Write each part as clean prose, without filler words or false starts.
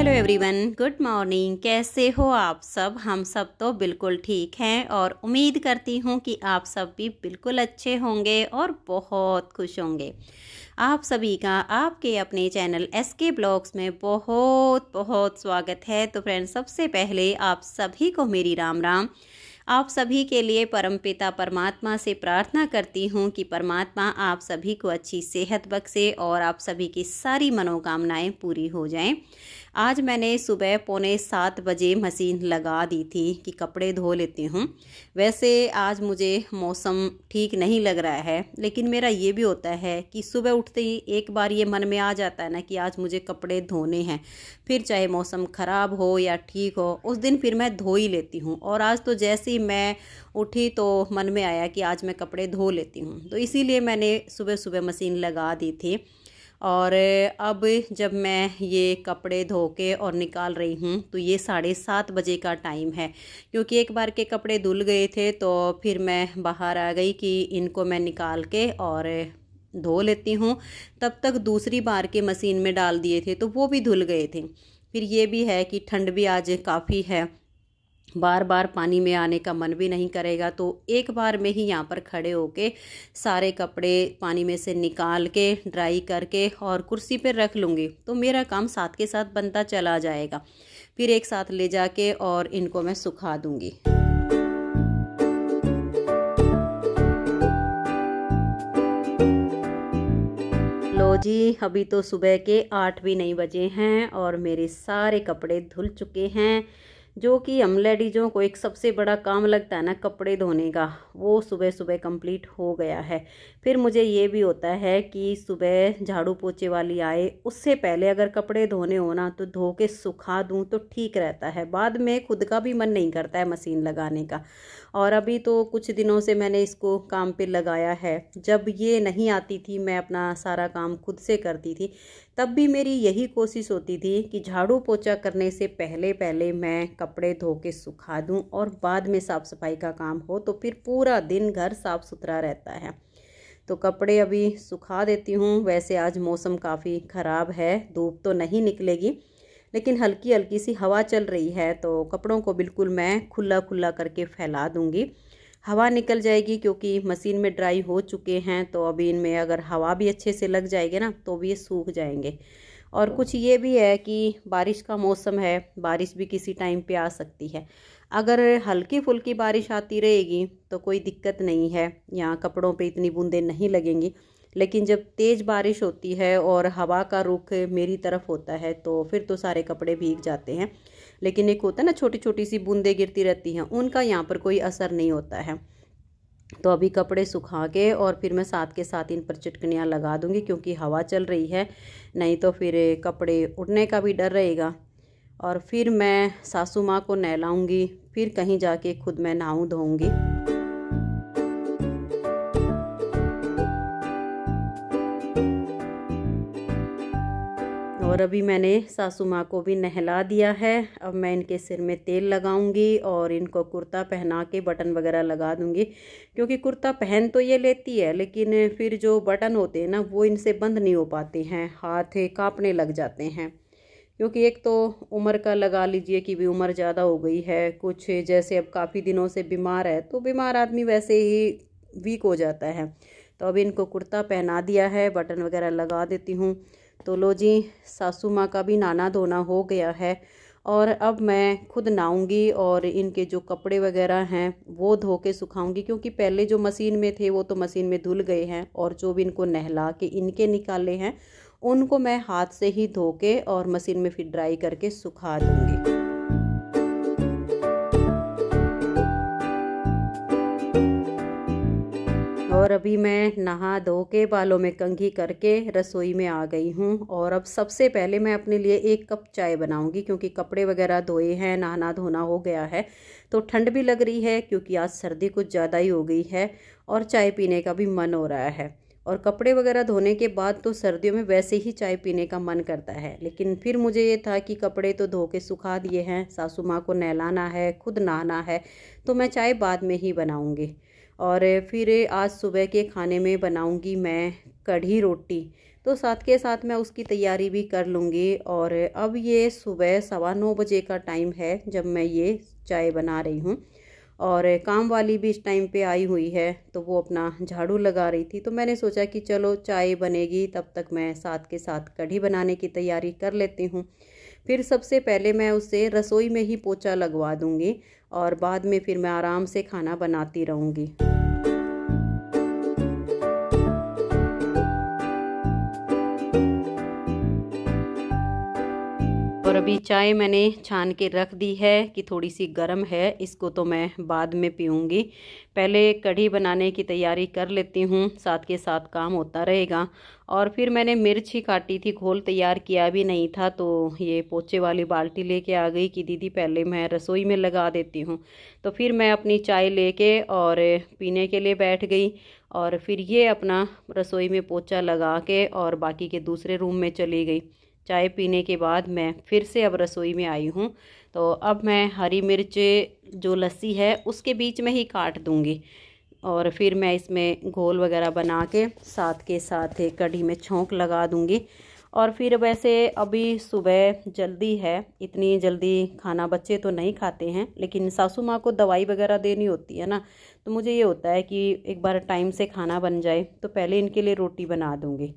Hello everyone, good morning. कैसे हो आप सब? हम सब तो बिल्कुल ठीक हैं और उम्मीद करती हूँ कि आप सब भी बिल्कुल अच्छे होंगे और बहुत खुश होंगे। आप सभी का आपके अपने चैनल एसके ब्लॉग्स में बहुत बहुत स्वागत है। तो फ्रेंड्स, सबसे पहले आप सभी को मेरी राम राम। आप सभी के लिए परमपिता परमात्मा से प्रार्थना करती हूँ कि परमात्मा आप सभी को अच्छी सेहत बख्शे और आप सभी की सारी मनोकामनाएं पूरी हो जाएं। आज मैंने सुबह 6:45 बजे मशीन लगा दी थी कि कपड़े धो लेती हूँ। वैसे आज मुझे मौसम ठीक नहीं लग रहा है, लेकिन मेरा ये भी होता है कि सुबह उठते ही एक बार ये मन में आ जाता है ना कि आज मुझे कपड़े धोने हैं। फिर चाहे मौसम ख़राब हो या ठीक हो, उस दिन फिर मैं धो ही लेती हूँ। और आज तो जैसे ही मैं उठी तो मन में आया कि आज मैं कपड़े धो लेती हूँ, तो इसीलिए मैंने सुबह सुबह मशीन लगा दी थी। और अब जब मैं ये कपड़े धो के और निकाल रही हूँ तो ये 7:30 बजे का टाइम है, क्योंकि एक बार के कपड़े धुल गए थे तो फिर मैं बाहर आ गई कि इनको मैं निकाल के और धो लेती हूँ। तब तक दूसरी बार के मशीन में डाल दिए थे तो वो भी धुल गए थे। फिर ये भी है कि ठंड भी आज काफ़ी है, बार बार पानी में आने का मन भी नहीं करेगा, तो एक बार में ही यहाँ पर खड़े होके सारे कपड़े पानी में से निकाल के ड्राई करके और कुर्सी पर रख लूँगी, तो मेरा काम साथ के साथ बनता चला जाएगा। फिर एक साथ ले जाके और इनको मैं सुखा दूँगी। लो जी, अभी तो सुबह के 8 भी नहीं बजे हैं और मेरे सारे कपड़े धुल चुके हैं। जो कि हम लेडीज़ों को एक सबसे बड़ा काम लगता है ना कपड़े धोने का, वो सुबह सुबह कंप्लीट हो गया है। फिर मुझे ये भी होता है कि सुबह झाड़ू पोछे वाली आए उससे पहले अगर कपड़े धोने हो ना तो धो के सुखा दूँ तो ठीक रहता है। बाद में खुद का भी मन नहीं करता है मशीन लगाने का। और अभी तो कुछ दिनों से मैंने इसको काम पे लगाया है। जब ये नहीं आती थी, मैं अपना सारा काम खुद से करती थी, तब भी मेरी यही कोशिश होती थी कि झाड़ू पोछा करने से पहले पहले मैं कपड़े धो के सुखा दूं और बाद में साफ़ सफाई का काम हो, तो फिर पूरा दिन घर साफ़ सुथरा रहता है। तो कपड़े अभी सुखा देती हूँ। वैसे आज मौसम काफ़ी ख़राब है, धूप तो नहीं निकलेगी, लेकिन हल्की हल्की सी हवा चल रही है, तो कपड़ों को बिल्कुल मैं खुला खुला करके फैला दूँगी। हवा निकल जाएगी क्योंकि मशीन में ड्राई हो चुके हैं, तो अभी इनमें अगर हवा भी अच्छे से लग जाएगी ना तो भी ये सूख जाएंगे। और कुछ ये भी है कि बारिश का मौसम है, बारिश भी किसी टाइम पे आ सकती है। अगर हल्की फुल्की बारिश आती रहेगी तो कोई दिक्कत नहीं है, यहाँ कपड़ों पे इतनी बूंदें नहीं लगेंगी। लेकिन जब तेज़ बारिश होती है और हवा का रुख मेरी तरफ होता है तो फिर तो सारे कपड़े भीग जाते हैं। लेकिन एक होता है ना छोटी छोटी सी बूंदें गिरती रहती हैं, उनका यहाँ पर कोई असर नहीं होता है। तो अभी कपड़े सुखा के और फिर मैं साथ के साथ इन पर चिटकनियाँ लगा दूँगी, क्योंकि हवा चल रही है, नहीं तो फिर कपड़े उड़ने का भी डर रहेगा। और फिर मैं सासू माँ को नहलाऊँगी, फिर कहीं जाके खुद मैं नहाऊँ धोऊँगी। और अभी मैंने सासू माँ को भी नहला दिया है। अब मैं इनके सिर में तेल लगाऊंगी और इनको कुर्ता पहना के बटन वगैरह लगा दूंगी, क्योंकि कुर्ता पहन तो ये लेती है, लेकिन फिर जो बटन होते हैं ना वो इनसे बंद नहीं हो पाते हैं, हाथ कांपने लग जाते हैं। क्योंकि एक तो उम्र का लगा लीजिए कि भी उम्र ज़्यादा हो गई है, कुछ जैसे अब काफ़ी दिनों से बीमार है, तो बीमार आदमी वैसे ही वीक हो जाता है। तो अब इनको कुर्ता पहना दिया है, बटन वगैरह लगा देती हूँ। तो लो जी, सासू माँ का भी नहाना धोना हो गया है और अब मैं खुद नहाऊंगी और इनके जो कपड़े वगैरह हैं वो धो के सुखाऊंगी, क्योंकि पहले जो मशीन में थे वो तो मशीन में धुल गए हैं, और जो भी इनको नहला के इनके निकाले हैं उनको मैं हाथ से ही धो के और मशीन में फिर ड्राई करके सुखा दूंगी। और अभी मैं नहा धो के बालों में कंघी करके रसोई में आ गई हूँ। और अब सबसे पहले मैं अपने लिए 1 कप चाय बनाऊँगी, क्योंकि कपड़े वगैरह धोए हैं, नहाना धोना हो गया है, तो ठंड भी लग रही है क्योंकि आज सर्दी कुछ ज़्यादा ही हो गई है और चाय पीने का भी मन हो रहा है। और कपड़े वगैरह धोने के बाद तो सर्दियों में वैसे ही चाय पीने का मन करता है, लेकिन फिर मुझे ये था कि कपड़े तो धो के सुखा दिए हैं, सासू माँ को नहलाना है, खुद नहाना है, तो मैं चाय बाद में ही बनाऊँगी। और फिर आज सुबह के खाने में बनाऊंगी मैं कढ़ी रोटी, तो साथ के साथ मैं उसकी तैयारी भी कर लूँगी। और अब ये सुबह 9:15 बजे का टाइम है जब मैं ये चाय बना रही हूँ। और काम वाली भी इस टाइम पे आई हुई है, तो वो अपना झाड़ू लगा रही थी। तो मैंने सोचा कि चलो चाय बनेगी तब तक मैं साथ के साथ कढ़ी बनाने की तैयारी कर लेती हूँ। फिर सबसे पहले मैं उसे रसोई में ही पोछा लगवा दूँगी और बाद में फिर मैं आराम से खाना बनाती रहूँगी। और अभी चाय मैंने छान के रख दी है कि थोड़ी सी गर्म है, इसको तो मैं बाद में पीऊँगी। पहले कढ़ी बनाने की तैयारी कर लेती हूँ, साथ के साथ काम होता रहेगा। और फिर मैंने मिर्च ही काटी थी, घोल तैयार किया भी नहीं था, तो ये पोछे वाली बाल्टी लेके आ गई कि दीदी पहले मैं रसोई में लगा देती हूँ। तो फिर मैं अपनी चाय लेके और पीने के लिए बैठ गई। और फिर ये अपना रसोई में पोछा लगा के और बाकी के दूसरे रूम में चली गई। चाय पीने के बाद मैं फिर से अब रसोई में आई हूँ। तो अब मैं हरी मिर्च जो लस्सी है उसके बीच में ही काट दूँगी और फिर मैं इसमें घोल वगैरह बना के साथ के साथ कढ़ी में छौंक लगा दूँगी। और फिर वैसे अभी सुबह जल्दी है, इतनी जल्दी खाना बच्चे तो नहीं खाते हैं, लेकिन सासू माँ को दवाई वगैरह देनी होती है ना, तो मुझे ये होता है कि एक बार टाइम से खाना बन जाए तो पहले इनके लिए रोटी बना दूँगी।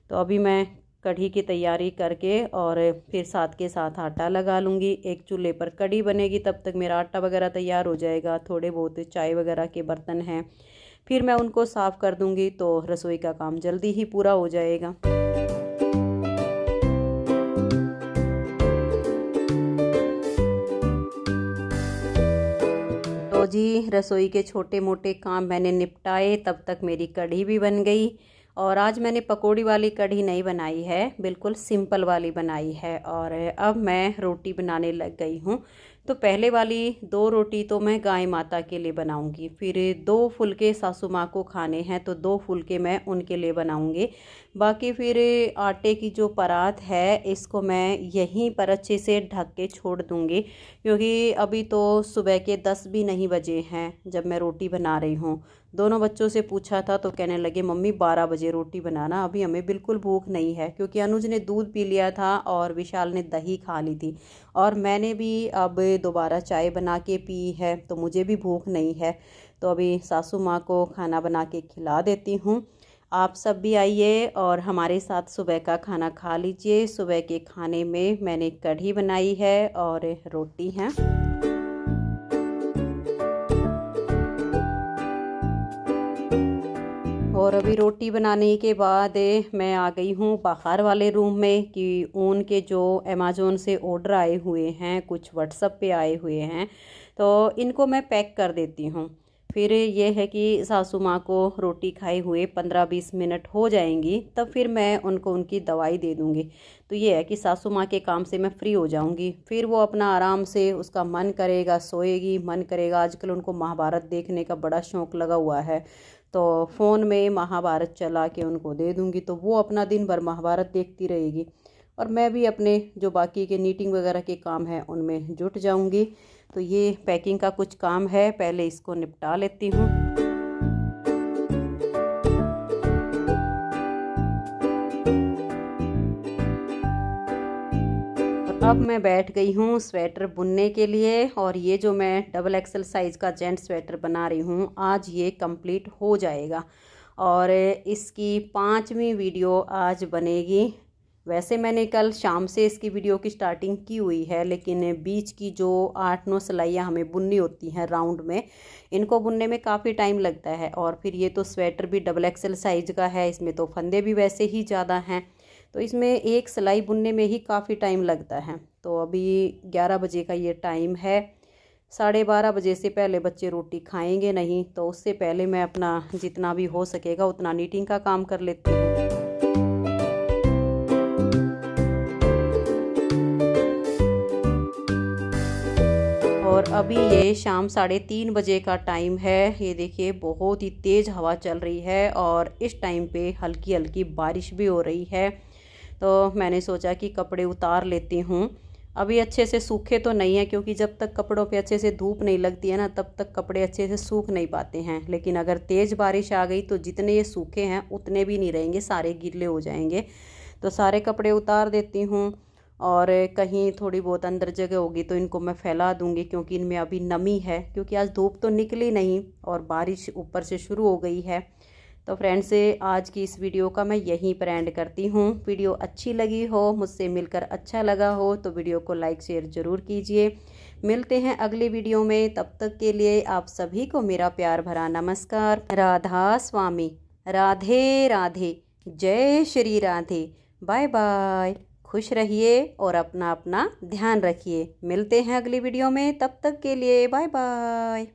तो अभी मैं कढ़ी की तैयारी करके और फिर साथ के साथ आटा लगा लूँगी। एक चूल्हे पर कढ़ी बनेगी, तब तक मेरा आटा वगैरह तैयार हो जाएगा। थोड़े बहुत चाय वगैरह के बर्तन हैं, फिर मैं उनको साफ़ कर दूँगी, तो रसोई का काम जल्दी ही पूरा हो जाएगा। तो जी रसोई के छोटे मोटे काम मैंने निपटाए, तब तक मेरी कढ़ी भी बन गई। और आज मैंने पकौड़ी वाली कढ़ी नहीं बनाई है, बिल्कुल सिंपल वाली बनाई है। और अब मैं रोटी बनाने लग गई हूँ। तो पहले वाली 2 रोटी तो मैं गाय माता के लिए बनाऊँगी, फिर 2 फुलके सासू माँ को खाने हैं तो 2 फुलके मैं उनके लिए बनाऊँगी। बाकी फिर आटे की जो परात है इसको मैं यहीं पर अच्छे से ढक के छोड़ दूँगी, क्योंकि अभी तो सुबह के 10 भी नहीं बजे हैं जब मैं रोटी बना रही हूँ। दोनों बच्चों से पूछा था तो कहने लगे मम्मी 12 बजे रोटी बनाना, अभी हमें बिल्कुल भूख नहीं है, क्योंकि अनुज ने दूध पी लिया था और विशाल ने दही खा ली थी और मैंने भी अब दोबारा चाय बना के पी है, तो मुझे भी भूख नहीं है। तो अभी सासू माँ को खाना बना के खिला देती हूँ। आप सब भी आइए और हमारे साथ सुबह का खाना खा लीजिए। सुबह के खाने में मैंने कढ़ी बनाई है और रोटी है। और अभी रोटी बनाने के बाद मैं आ गई हूँ बाहर वाले रूम में कि ऊन के जो अमेज़ॉन से ऑर्डर आए हुए हैं, कुछ व्हाट्सएप पे आए हुए हैं, तो इनको मैं पैक कर देती हूँ। फिर ये है कि सासू माँ को रोटी खाए हुए 15-20 मिनट हो जाएंगी, तब फिर मैं उनको उनकी दवाई दे दूँगी। तो ये है कि सासू माँ के काम से मैं फ्री हो जाऊँगी, फिर वो अपना आराम से उसका मन करेगा सोएगी, मन करेगा, आजकल उनको महाभारत देखने का बड़ा शौक़ लगा हुआ है, तो फ़ोन में महाभारत चला के उनको दे दूँगी, तो वो अपना दिन भर महाभारत देखती रहेगी और मैं भी अपने जो बाकी के नीटिंग वगैरह के काम हैं उनमें जुट जाऊँगी। तो ये पैकिंग का कुछ काम है, पहले इसको निपटा लेती हूँ। अब मैं बैठ गई हूँ स्वेटर बुनने के लिए, और ये जो मैं डबल एक्सल साइज़ का जेंट स्वेटर बना रही हूँ, आज ये कंप्लीट हो जाएगा और इसकी 5वीं वीडियो आज बनेगी। वैसे मैंने कल शाम से इसकी वीडियो की स्टार्टिंग की हुई है, लेकिन बीच की जो 8-9 सिलाइयाँ हमें बुननी होती हैं राउंड में, इनको बुनने में काफ़ी टाइम लगता है। और फिर ये तो स्वेटर भी डबल एक्सल साइज़ का है, इसमें तो फंदे भी वैसे ही ज़्यादा हैं, तो इसमें एक सिलाई बुनने में ही काफ़ी टाइम लगता है। तो अभी 11 बजे का ये टाइम है, 12:30 बजे से पहले बच्चे रोटी खाएंगे नहीं, तो उससे पहले मैं अपना जितना भी हो सकेगा उतना नीटिंग का काम कर लेती हूँ। और अभी ये शाम 3:30 बजे का टाइम है। ये देखिए बहुत ही तेज़ हवा चल रही है और इस टाइम पे हल्की हल्की बारिश भी हो रही है। तो मैंने सोचा कि कपड़े उतार लेती हूँ अभी अच्छे से सूखे तो नहीं है, क्योंकि जब तक कपड़ों पे अच्छे से धूप नहीं लगती है ना तब तक कपड़े अच्छे से सूख नहीं पाते हैं। लेकिन अगर तेज़ बारिश आ गई तो जितने ये सूखे हैं उतने भी नहीं रहेंगे, सारे गीले हो जाएंगे। तो सारे कपड़े उतार देती हूँ, और कहीं थोड़ी बहुत अंदर जगह होगी तो इनको मैं फैला दूँगी, क्योंकि इनमें अभी नमी है, क्योंकि आज धूप तो निकली नहीं और बारिश ऊपर से शुरू हो गई है। तो फ्रेंड्स, आज की इस वीडियो का मैं यहीं पर एंड करती हूँ। वीडियो अच्छी लगी हो, मुझसे मिलकर अच्छा लगा हो तो वीडियो को लाइक शेयर ज़रूर कीजिए। मिलते हैं अगली वीडियो में, तब तक के लिए आप सभी को मेरा प्यार भरा नमस्कार। राधा स्वामी, राधे राधे, जय श्री राधे। बाय बाय, खुश रहिए और अपना अपना ध्यान रखिए। मिलते हैं अगली वीडियो में, तब तक के लिए बाय बाय।